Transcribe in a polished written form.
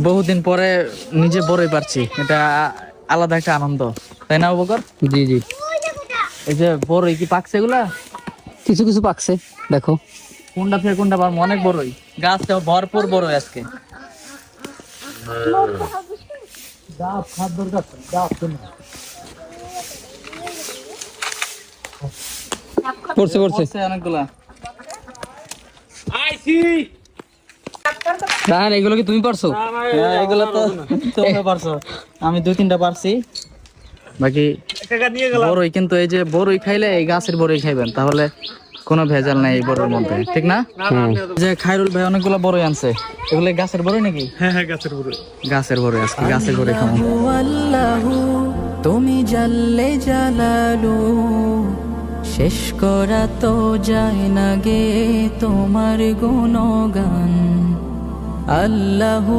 বহুদিন পরে নিজে বড়ই পারছি, এটা আলাদা একটা আনন্দ, তাই না বকর? জি জি। এই যে বড়ই কি পাকছে এগুলা? কিছু কিছু পাকছে, দেখো। কোনটা থেকে কোনটা পারবো? অনেক বড়ই, গাছটা ভরপুর বড়ই আজকে। পড়ছে পড়ছে অনেকগুলা। রাহান, এগুলো কি তুমি পারছো? হ্যাঁ, এগুলো তো তোমরা পারছো, আমি 2-3টা পারছি। বাকি বড়ই, কিন্তু এই যে বড়ই খাইলে এই গাছের বড়ই খাইবেন, তাহলে কোনো ভেজাল নাই এই বড়ির মধ্যে, ঠিক না? যে খায়রুল ভাই অনেকগুলো বড়ই আনছে, এগুলো গাছের বড়ই নাকি? হ্যাঁ হ্যাঁ, গাছের বড়ই। গাছের বড়ই, আজকে গাছের বড়ই খাবো। আল্লাহু তুমি জাল্লে জালালু, শেষ করা তো যায় না গে তোমার গুণগান। আল্লাহু